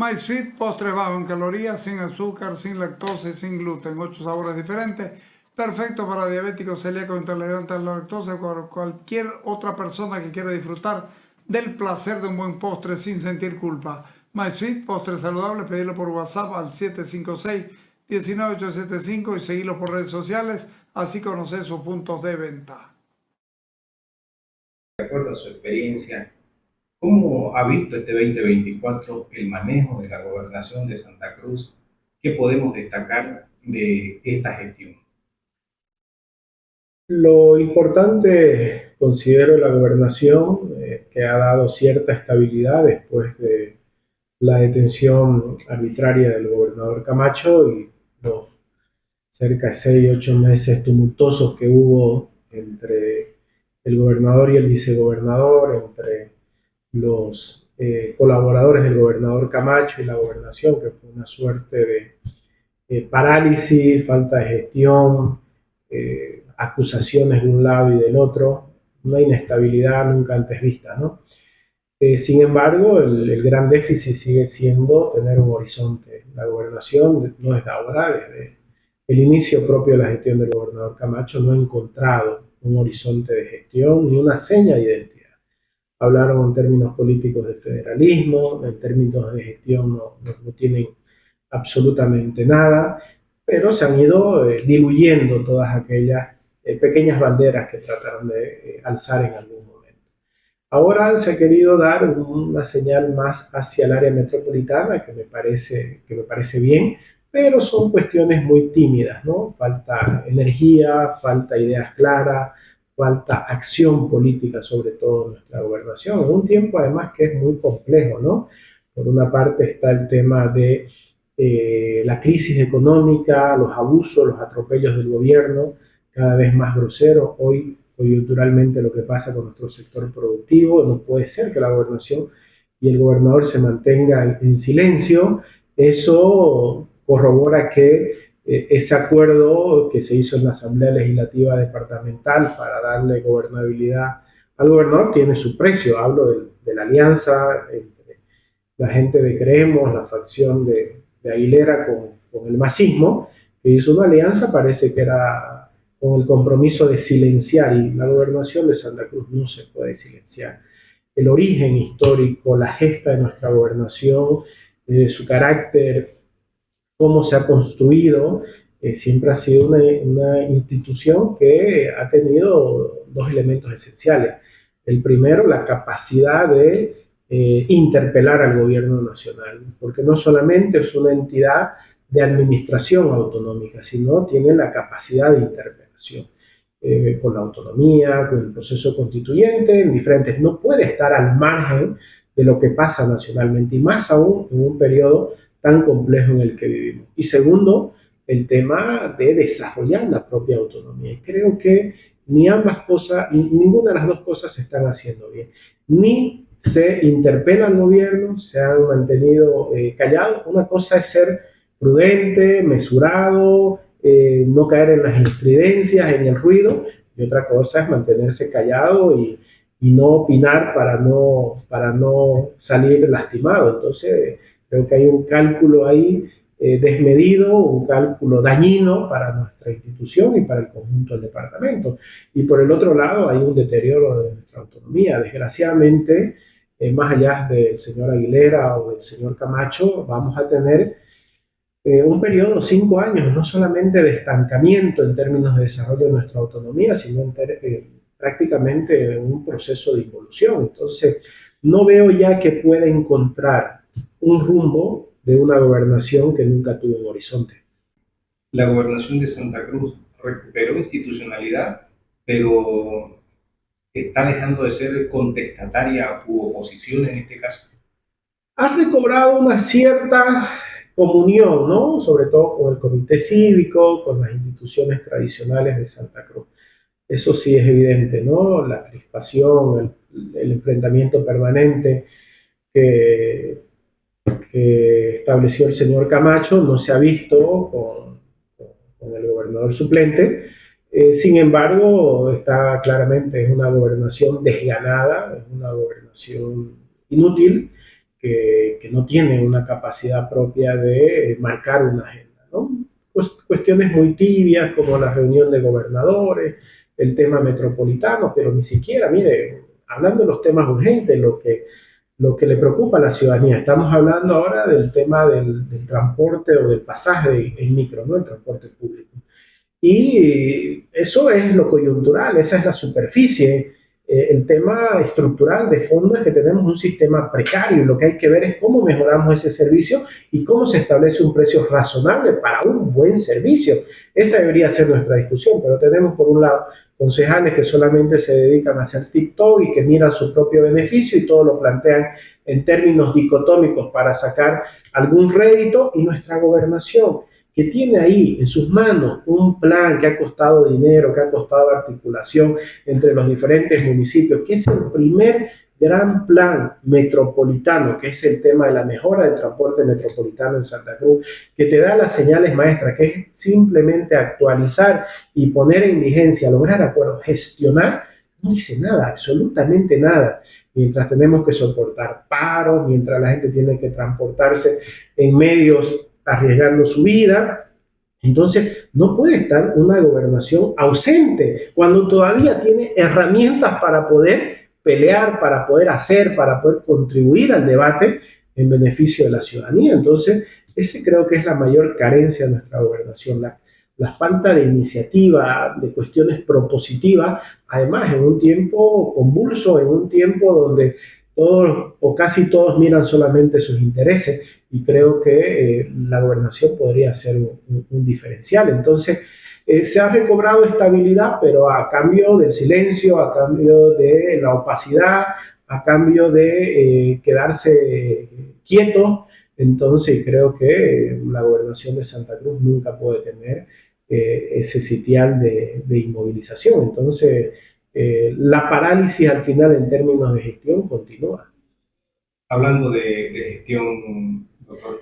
MySweet, postre bajo en calorías, sin azúcar, sin lactosa y sin gluten. 8 sabores diferentes. Perfecto para diabéticos, celíacos, intolerantes a la lactosa o cualquier otra persona que quiera disfrutar del placer de un buen postre sin sentir culpa. MySweet, postre saludable, pedirlo por WhatsApp al 756-19875 y seguirlo por redes sociales, así conocer sus puntos de venta. De acuerdo a su experiencia, ¿cómo ha visto este 2024 el manejo de la gobernación de Santa Cruz? ¿Qué podemos destacar de esta gestión? Lo importante, considero, la gobernación, que ha dado cierta estabilidad después de la detención arbitraria del gobernador Camacho y los cerca de 6 u 8 meses tumultuosos que hubo entre el gobernador y el vicegobernador, entre los colaboradores del gobernador Camacho y la gobernación, que fue una suerte de parálisis, falta de gestión, acusaciones de un lado y del otro, una inestabilidad nunca antes vista, ¿no? Sin embargo, el gran déficit sigue siendo tener un horizonte. La gobernación no es de ahora, desde el inicio propio de la gestión del gobernador Camacho no ha encontrado un horizonte de gestión ni una seña de identidad. Hablaron en términos políticos de federalismo, en términos de gestión no tienen absolutamente nada, pero se han ido diluyendo todas aquellas pequeñas banderas que trataron de alzar en algún momento. Ahora se ha querido dar una señal más hacia el área metropolitana, que me parece bien, pero son cuestiones muy tímidas, ¿no? Falta energía, falta ideas claras, falta acción política, sobre todo en nuestra gobernación, en un tiempo además que es muy complejo, ¿no? Por una parte está el tema de la crisis económica, los abusos, los atropellos del gobierno, cada vez más groseros. Hoy, coyunturalmente, lo que pasa con nuestro sector productivo, no puede ser que la gobernación y el gobernador se mantengan en silencio. Eso corrobora que ese acuerdo que se hizo en la Asamblea Legislativa Departamental para darle gobernabilidad al gobernador tiene su precio. Hablo de la alianza entre la gente de Creemos, la facción de Aguilera con el masismo, que hizo una alianza, parece que era con el compromiso de silenciar, y la gobernación de Santa Cruz no se puede silenciar. El origen histórico, la gesta de nuestra gobernación, su carácter, cómo se ha construido, siempre ha sido una institución que ha tenido dos elementos esenciales. El primero, la capacidad de interpelar al gobierno nacional, porque no solamente es una entidad de administración autonómica, sino tiene la capacidad de interpelación. Con la autonomía, con el proceso constituyente, en diferentes, no puede estar al margen de lo que pasa nacionalmente, y más aún en un periodo tan complejo en el que vivimos. Y segundo, el tema de desarrollar la propia autonomía. Y creo que ni ambas cosas, ninguna de las dos cosas se están haciendo bien. Ni se interpela al gobierno, se han mantenido callados. Una cosa es ser prudente, mesurado, no caer en las estridencias, en el ruido, y otra cosa es mantenerse callado y no opinar para no salir lastimado. Entonces, creo que hay un cálculo ahí desmedido, un cálculo dañino para nuestra institución y para el conjunto del departamento. Y por el otro lado hay un deterioro de nuestra autonomía. Desgraciadamente, más allá del señor Aguilera o del señor Camacho, vamos a tener un periodo de 5 años, no solamente de estancamiento en términos de desarrollo de nuestra autonomía, sino prácticamente un proceso de involución. Entonces, no veo ya que pueda encontrar un rumbo de una gobernación que nunca tuvo un horizonte. La gobernación de Santa Cruz recuperó institucionalidad, pero está dejando de ser contestataria u oposición en este caso. Ha recobrado una cierta comunión, ¿no? Sobre todo con el comité cívico, con las instituciones tradicionales de Santa Cruz. Eso sí es evidente, ¿no? La crispación, el enfrentamiento permanente que estableció el señor Camacho no se ha visto con el gobernador suplente. Sin embargo, está claramente, es una gobernación desganada, es una gobernación inútil, que no tienen una capacidad propia de marcar una agenda, ¿no? Pues cuestiones muy tibias como la reunión de gobernadores, el tema metropolitano, pero ni siquiera, mire, hablando de los temas urgentes, lo que le preocupa a la ciudadanía. Estamos hablando ahora del tema del transporte o del pasaje en micro, ¿no? El transporte público. Y eso es lo coyuntural, esa es la superficie. El tema estructural de fondo es que tenemos un sistema precario y lo que hay que ver es cómo mejoramos ese servicio y cómo se establece un precio razonable para un buen servicio. Esa debería ser nuestra discusión, pero tenemos por un lado concejales que solamente se dedican a hacer TikTok y que miran su propio beneficio y todo lo plantean en términos dicotómicos para sacar algún rédito, y nuestra gobernación, que tiene ahí en sus manos un plan que ha costado dinero, que ha costado articulación entre los diferentes municipios, que es el primer gran plan metropolitano, que es el tema de la mejora del transporte metropolitano en Santa Cruz, que te da las señales maestras, que es simplemente actualizar y poner en vigencia, lograr acuerdos, gestionar. No dice nada, absolutamente nada. Mientras tenemos que soportar paros, mientras la gente tiene que transportarse en medios arriesgando su vida. Entonces, no puede estar una gobernación ausente cuando todavía tiene herramientas para poder pelear, para poder hacer, para poder contribuir al debate en beneficio de la ciudadanía. Entonces, ese creo que es la mayor carencia de nuestra gobernación, la falta de iniciativa, de cuestiones propositivas, además en un tiempo convulso, en un tiempo donde todos o casi todos miran solamente sus intereses, y creo que la gobernación podría ser un diferencial. Entonces, se ha recobrado estabilidad, pero a cambio del silencio, a cambio de la opacidad, a cambio de quedarse quieto. Entonces, creo que la gobernación de Santa Cruz nunca puede tener ese sitial de inmovilización. Entonces, la parálisis al final en términos de gestión continúa. Hablando de gestión, doctor,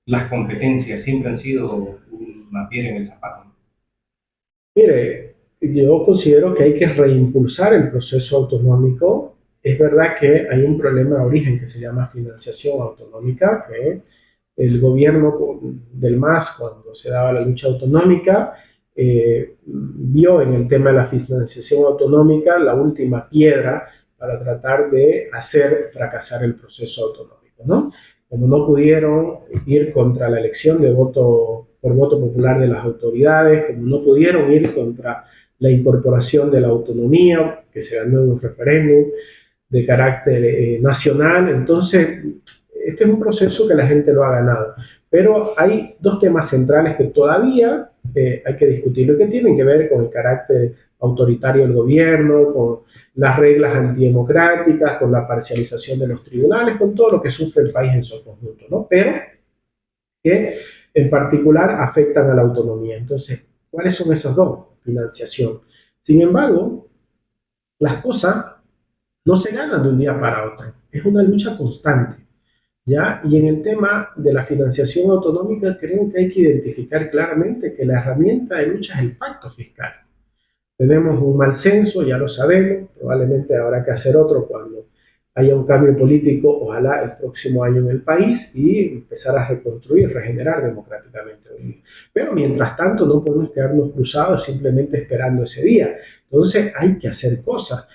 las competencias siempre han sido una piedra en el zapato, ¿no? Mire, yo considero que hay que reimpulsar el proceso autonómico. Es verdad que hay un problema de origen que se llama financiación autonómica, que el gobierno del MAS, cuando se daba la lucha autonómica, vio en el tema de la financiación autonómica la última piedra para tratar de hacer fracasar el proceso autonómico, ¿no? Como no pudieron ir contra la elección de voto por voto popular de las autoridades, como no pudieron ir contra la incorporación de la autonomía que se ganó en un referéndum de carácter nacional, entonces este es un proceso que la gente lo ha ganado. Pero hay dos temas centrales que todavía hay que discutir, que tienen que ver con el carácter autoritario del gobierno, con las reglas antidemocráticas, con la parcialización de los tribunales, con todo lo que sufre el país en su conjunto, ¿no? Pero que en particular afectan a la autonomía. Entonces, ¿cuáles son esos dos? Financiación. Sin embargo, las cosas no se ganan de un día para otro. Es una lucha constante, ¿ya? Y en el tema de la financiación autonómica creo que hay que identificar claramente que la herramienta de lucha es el pacto fiscal. Tenemos un mal censo, ya lo sabemos, probablemente habrá que hacer otro cuando haya un cambio político, ojalá el próximo año en el país, y empezar a reconstruir, regenerar democráticamente Bolivia. Pero mientras tanto no podemos quedarnos cruzados simplemente esperando ese día. Entonces hay que hacer cosas.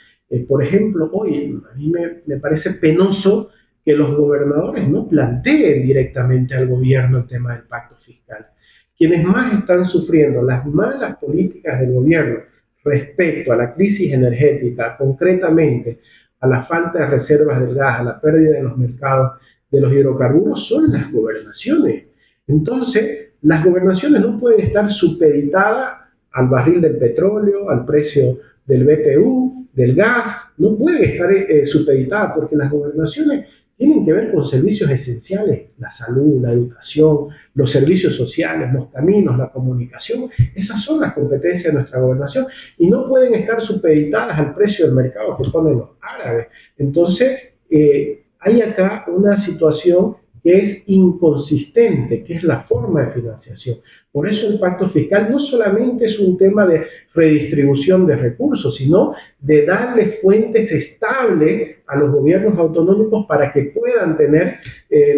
Por ejemplo, hoy a mí me parece penoso que los gobernadores no planteen directamente al gobierno el tema del pacto fiscal. Quienes más están sufriendo las malas políticas del gobierno respecto a la crisis energética, concretamente a la falta de reservas del gas, a la pérdida de los mercados de los hidrocarburos, son las gobernaciones. Entonces, las gobernaciones no pueden estar supeditadas al barril del petróleo, al precio del BTU, del gas, no pueden estar supeditadas porque las gobernaciones tienen que ver con servicios esenciales, la salud, la educación, los servicios sociales, los caminos, la comunicación. Esas son las competencias de nuestra gobernación y no pueden estar supeditadas al precio del mercado que ponen los árabes. Entonces, hay acá una situación que es inconsistente, que es la forma de financiación. Por eso el pacto fiscal no solamente es un tema de redistribución de recursos, sino de darle fuentes estables a los gobiernos autonómicos para que puedan tener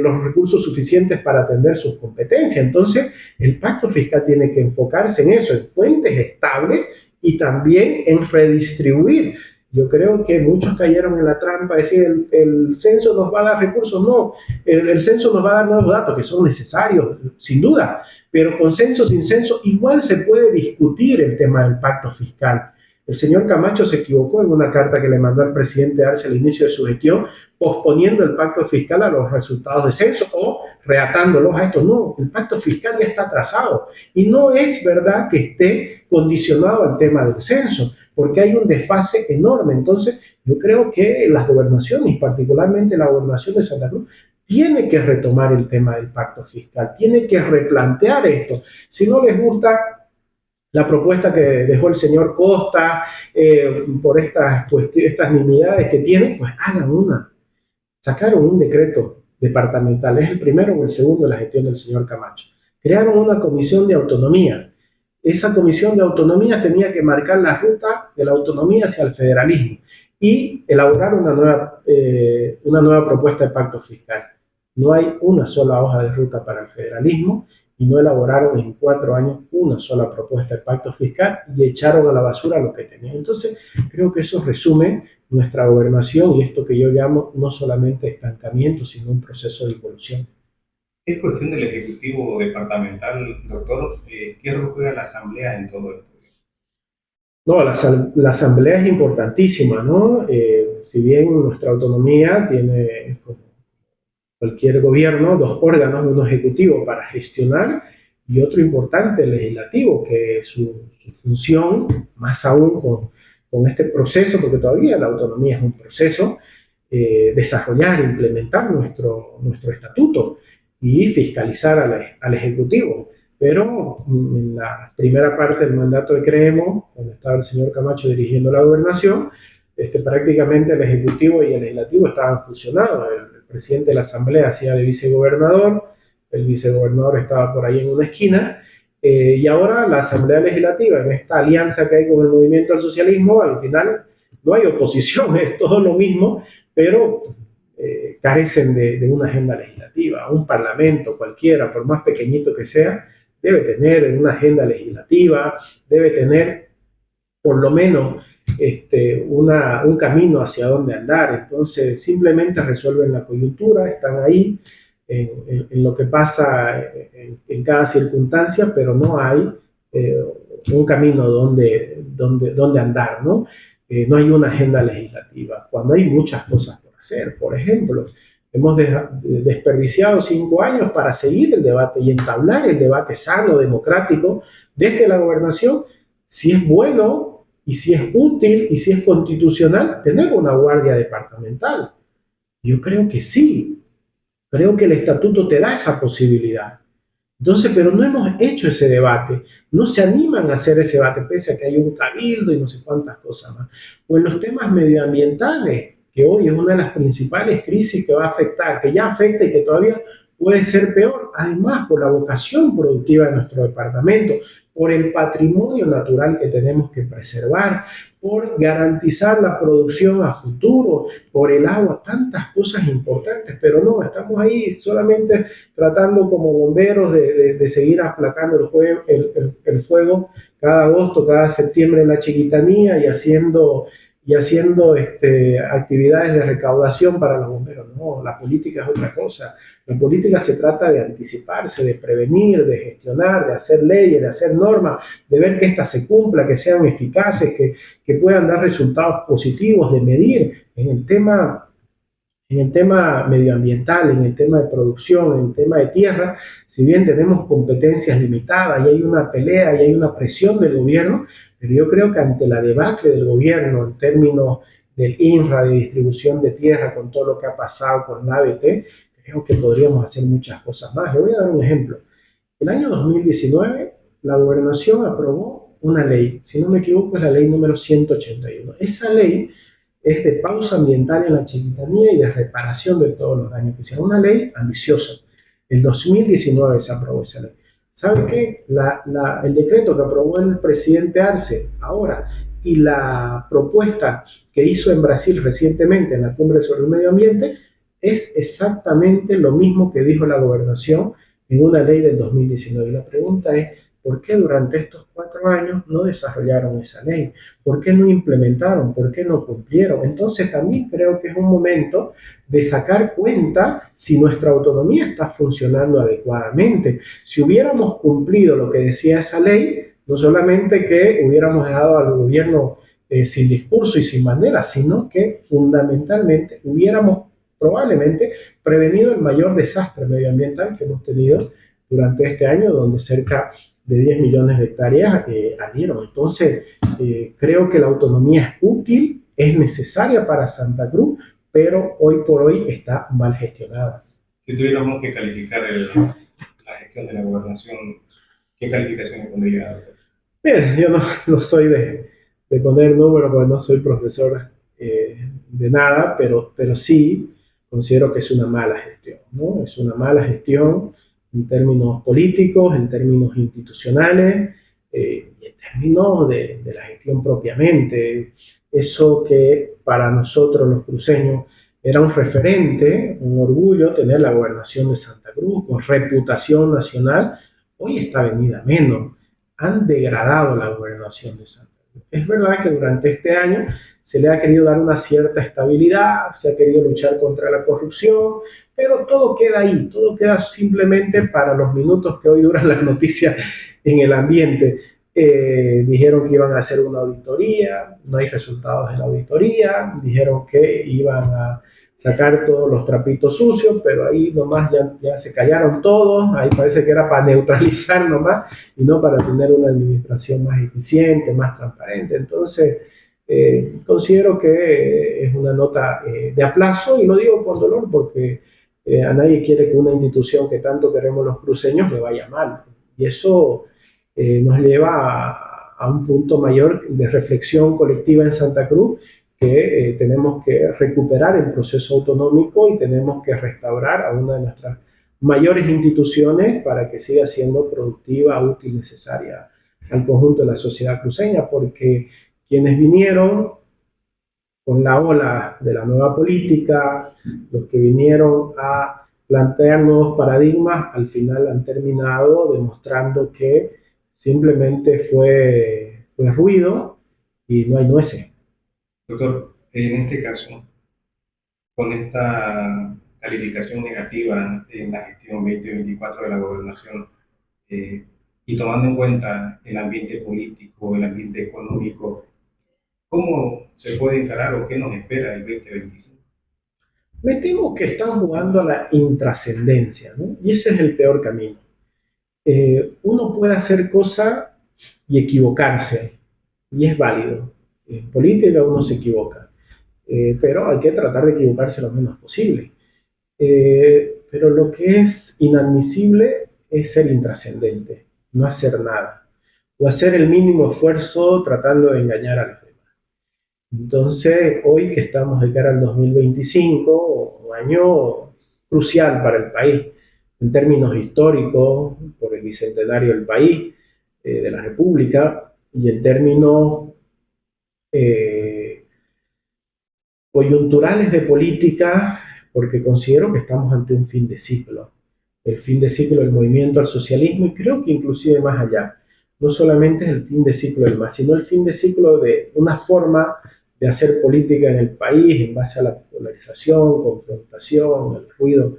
los recursos suficientes para atender sus competencias. Entonces, el pacto fiscal tiene que enfocarse en eso, en fuentes estables y también en redistribuir. Yo creo que muchos cayeron en la trampa de decir el censo nos va a dar recursos. No, el censo nos va a dar nuevos datos que son necesarios, sin duda, pero con censo, sin censo, igual se puede discutir el tema del pacto fiscal. El señor Camacho se equivocó en una carta que le mandó al presidente Arce al inicio de su gestión, posponiendo el pacto fiscal a los resultados de censo o reatándolos a esto. No, el pacto fiscal ya está trazado y no es verdad que esté condicionado al tema del censo, porque hay un desfase enorme. Entonces, yo creo que las gobernaciones, particularmente la gobernación de Santa Cruz, tiene que retomar el tema del pacto fiscal, tiene que replantear esto. Si no les gusta la propuesta que dejó el señor Costa por estas nimiedades que tienen, pues hagan una. Sacaron un decreto departamental, es el primero o el segundo de la gestión del señor Camacho. Crearon una comisión de autonomía. Esa comisión de autonomía tenía que marcar la ruta de la autonomía hacia el federalismo y elaborar una nueva propuesta de pacto fiscal. No hay una sola hoja de ruta para el federalismo y no elaboraron en 4 años una sola propuesta de pacto fiscal y echaron a la basura lo que tenían. Entonces, creo que eso resume nuestra gobernación y esto que yo llamo no solamente estancamiento, sino un proceso de evolución. Es cuestión del Ejecutivo Departamental, doctor. ¿Qué rol juega la Asamblea en todo esto? No, la Asamblea es importantísima, ¿no? Si bien nuestra autonomía tiene, como cualquier gobierno, 2 órganos, uno ejecutivo para gestionar y otro importante, legislativo, que es su función, más aún con este proceso, porque todavía la autonomía es un proceso, desarrollar, implementar nuestro estatuto y fiscalizar al Ejecutivo. Pero en la primera parte del mandato de Creemos, cuando estaba el señor Camacho dirigiendo la gobernación, prácticamente el Ejecutivo y el Legislativo estaban fusionados. El presidente de la Asamblea hacía de vicegobernador, el vicegobernador estaba por ahí en una esquina, y ahora la Asamblea Legislativa, en esta alianza que hay con el movimiento al socialismo, al final no hay oposición, es todo lo mismo, pero carecen de una agenda legislativa. Un parlamento cualquiera, por más pequeñito que sea, debe tener una agenda legislativa, debe tener por lo menos un camino hacia dónde andar. Entonces, simplemente resuelven la coyuntura, están ahí en lo que pasa en cada circunstancia, pero no hay un camino donde andar, ¿no? No hay una agenda legislativa, cuando hay muchas cosas por hacer. Por ejemplo, hemos desperdiciado 5 años para seguir el debate y entablar el debate sano, democrático, desde la gobernación, si es bueno y si es útil y si es constitucional tener una guardia departamental. Yo creo que sí, creo que el estatuto te da esa posibilidad. Entonces, pero no hemos hecho ese debate, no se animan a hacer ese debate, pese a que hay un cabildo y no sé cuántas cosas más. O en los temas medioambientales, que hoy es una de las principales crisis que va a afectar, que ya afecta y que todavía puede ser peor, además por la vocación productiva de nuestro departamento, por el patrimonio natural que tenemos que preservar, por garantizar la producción a futuro, por el agua, tantas cosas importantes, pero no, estamos ahí solamente tratando como bomberos de seguir aplacando el fuego cada agosto, cada septiembre en la Chiquitanía y haciendo actividades de recaudación para los bomberos. No, la política es otra cosa. La política se trata de anticiparse, de prevenir, de gestionar, de hacer leyes, de hacer normas, de ver que éstas se cumplan, que sean eficaces, que puedan dar resultados positivos, de medir en el tema medioambiental, en el tema de producción, en el tema de tierra. Si bien tenemos competencias limitadas y hay una pelea y hay una presión del gobierno, pero yo creo que ante la debacle del gobierno en términos del INRA, de distribución de tierra, con todo lo que ha pasado con la ABT, creo que podríamos hacer muchas cosas más. Le voy a dar un ejemplo. El año 2019, la gobernación aprobó una ley, si no me equivoco es la ley número 181. Esa ley es de pausa ambiental en la Chiquitanía y de reparación de todos los daños que hicieron. Una ley ambiciosa. El 2019 se aprobó esa ley. ¿Sabe qué? El decreto que aprobó el presidente Arce ahora y la propuesta que hizo en Brasil recientemente en la cumbre sobre el medio ambiente es exactamente lo mismo que dijo la gobernación en una ley del 2019. Y la pregunta es, ¿por qué durante estos 4 años no desarrollaron esa ley? ¿Por qué no implementaron? ¿Por qué no cumplieron? Entonces también creo que es un momento de sacar cuenta si nuestra autonomía está funcionando adecuadamente. Si hubiéramos cumplido lo que decía esa ley, no solamente que hubiéramos dejado al gobierno sin discurso y sin bandera, sino que fundamentalmente hubiéramos probablemente prevenido el mayor desastre medioambiental que hemos tenido durante este año, donde cerca de 10 millones de hectáreas ardieron. Entonces, creo que la autonomía es útil, es necesaria para Santa Cruz, pero hoy por hoy está mal gestionada. Si tuviéramos que calificar la gestión de la gobernación, ¿qué calificaciones pondría? Yo no soy de poner números porque no soy profesor de nada, pero sí considero que es una mala gestión, ¿no? Es una mala gestión en términos políticos, en términos institucionales y en términos de la gestión propiamente. Eso que para nosotros los cruceños era un referente, un orgullo tener la gobernación de Santa Cruz con reputación nacional, hoy está venida menos. Han degradado la gobernación de Santa Cruz. Es verdad que durante este año se le ha querido dar una cierta estabilidad, se ha querido luchar contra la corrupción, pero todo queda ahí, todo queda simplemente para los minutos que hoy duran las noticias en el ambiente. Dijeron que iban a hacer una auditoría, no hay resultados de la auditoría, dijeron que iban a sacar todos los trapitos sucios, pero ahí nomás ya se callaron todos, ahí parece que era para neutralizar nomás y no para tener una administración más eficiente, más transparente. Entonces, considero que es una nota de aplazo y lo digo con dolor porque a nadie quiere que una institución que tanto queremos los cruceños le vaya mal. Y eso nos lleva a un punto mayor de reflexión colectiva en Santa Cruz, que tenemos que recuperar el proceso autonómico y tenemos que restaurar a una de nuestras mayores instituciones para que siga siendo productiva, útil, necesaria al conjunto de la sociedad cruceña, porque quienes vinieron con la ola de la nueva política, los que vinieron a plantear nuevos paradigmas, al final han terminado demostrando que simplemente fue ruido y no hay nueces. Doctor, en este caso, con esta calificación negativa en la gestión 2024 de la gobernación y tomando en cuenta el ambiente político, el ambiente económico, ¿cómo se puede encarar o qué nos espera el 2025? Me temo que están jugando a la intrascendencia, ¿no? Y ese es el peor camino. Uno puede hacer cosas y equivocarse, y es válido. En política uno se equivoca, pero hay que tratar de equivocarse lo menos posible. Pero lo que es inadmisible es ser intrascendente, no hacer nada, o hacer el mínimo esfuerzo tratando de engañar a los demás. Entonces, hoy que estamos de cara al 2025, un año crucial para el país, en términos históricos, por el bicentenario del país, de la República, y en términos coyunturales de política, porque considero que estamos ante un fin de ciclo, el fin de ciclo del movimiento al socialismo y creo que inclusive más allá. No solamente es el fin de ciclo del MAS, sino el fin de ciclo de una forma de hacer política en el país en base a la polarización, confrontación, el ruido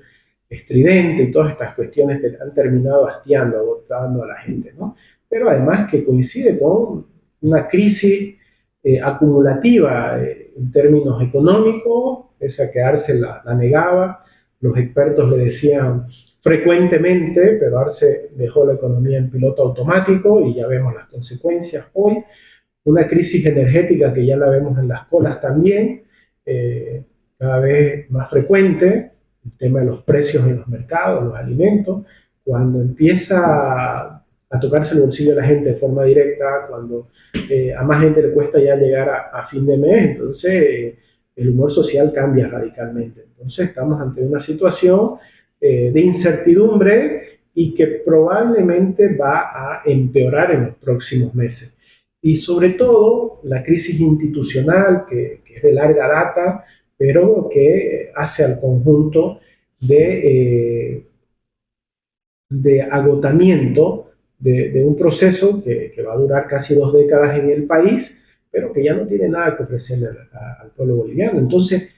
estridente y todas estas cuestiones que han terminado hastiando, agotando a la gente, ¿no? Pero además que coincide con una crisis acumulativa en términos económicos, esa que Arce la negaba, los expertos le decían frecuentemente, pero Arce dejó la economía en piloto automático y ya vemos las consecuencias hoy. Una crisis energética que ya la vemos en las colas también, cada vez más frecuente, el tema de los precios en los mercados, los alimentos, cuando empieza a tocarse el bolsillo de la gente de forma directa, cuando a más gente le cuesta ya llegar a fin de mes, entonces el humor social cambia radicalmente. Entonces estamos ante una situación de incertidumbre y que probablemente va a empeorar en los próximos meses. Y sobre todo la crisis institucional, que es de larga data, pero que hace al conjunto de agotamiento de un proceso que va a durar casi 2 décadas en el país, pero que ya no tiene nada que ofrecerle al pueblo boliviano. Entonces,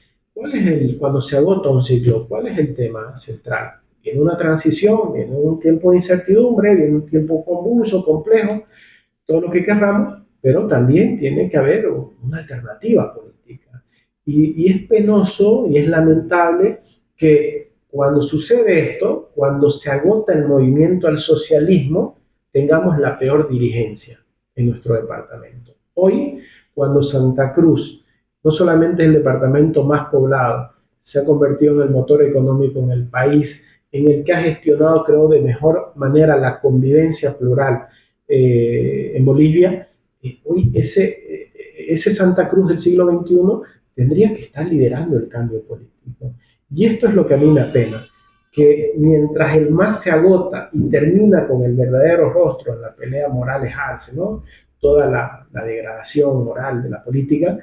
cuando se agota un ciclo, cuál es el tema central? Viene una transición, viene un tiempo de incertidumbre, viene un tiempo convulso, complejo, todo lo que querramos, pero también tiene que haber una alternativa política. Y es penoso y es lamentable que cuando sucede esto, cuando se agota el movimiento al socialismo, tengamos la peor dirigencia en nuestro departamento. Hoy, cuando Santa Cruz no solamente es el departamento más poblado, se ha convertido en el motor económico en el país, en el que ha gestionado, creo, de mejor manera la convivencia plural en Bolivia, hoy ese Santa Cruz del siglo XXI tendría que estar liderando el cambio político. Y esto es lo que a mí me apena, que mientras el MAS se agota y termina con el verdadero rostro en la pelea moral-ejarse, ¿no? Toda la degradación moral de la política,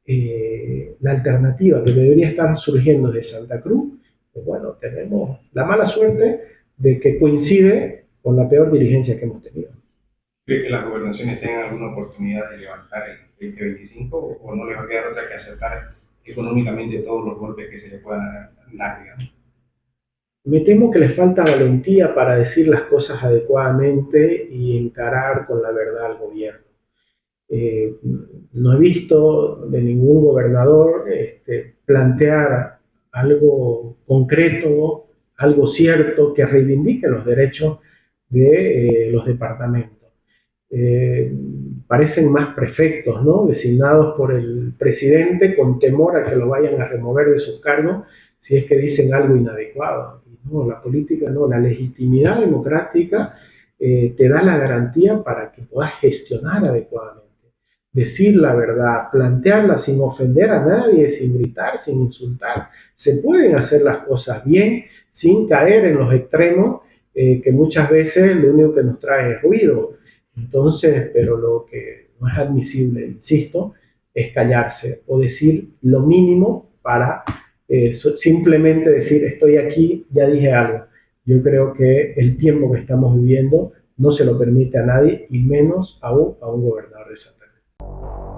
la alternativa que debería estar surgiendo de Santa Cruz, pues bueno, tenemos la mala suerte de que coincide con la peor dirigencia que hemos tenido. ¿Cree que las gobernaciones tengan alguna oportunidad de levantar el 2025 o no les va a quedar otra que aceptar económicamente todos los golpes que se le puedan dar, digamos? Me temo que les falta valentía para decir las cosas adecuadamente y encarar con la verdad al gobierno. No he visto de ningún gobernador plantear algo concreto, algo cierto, que reivindique los derechos de los departamentos. Parecen más prefectos, ¿no? Designados por el presidente con temor a que lo vayan a remover de sus cargos si es que dicen algo inadecuado. No, la política no, la legitimidad democrática te da la garantía para que puedas gestionar adecuadamente, decir la verdad, plantearla sin ofender a nadie, sin gritar, sin insultar. Se pueden hacer las cosas bien sin caer en los extremos que muchas veces lo único que nos trae es ruido. Entonces, pero lo que no es admisible, insisto, es callarse o decir lo mínimo para simplemente decir estoy aquí, ya dije algo. Yo creo que el tiempo que estamos viviendo no se lo permite a nadie y menos aún a un gobernador de Santa Cruz.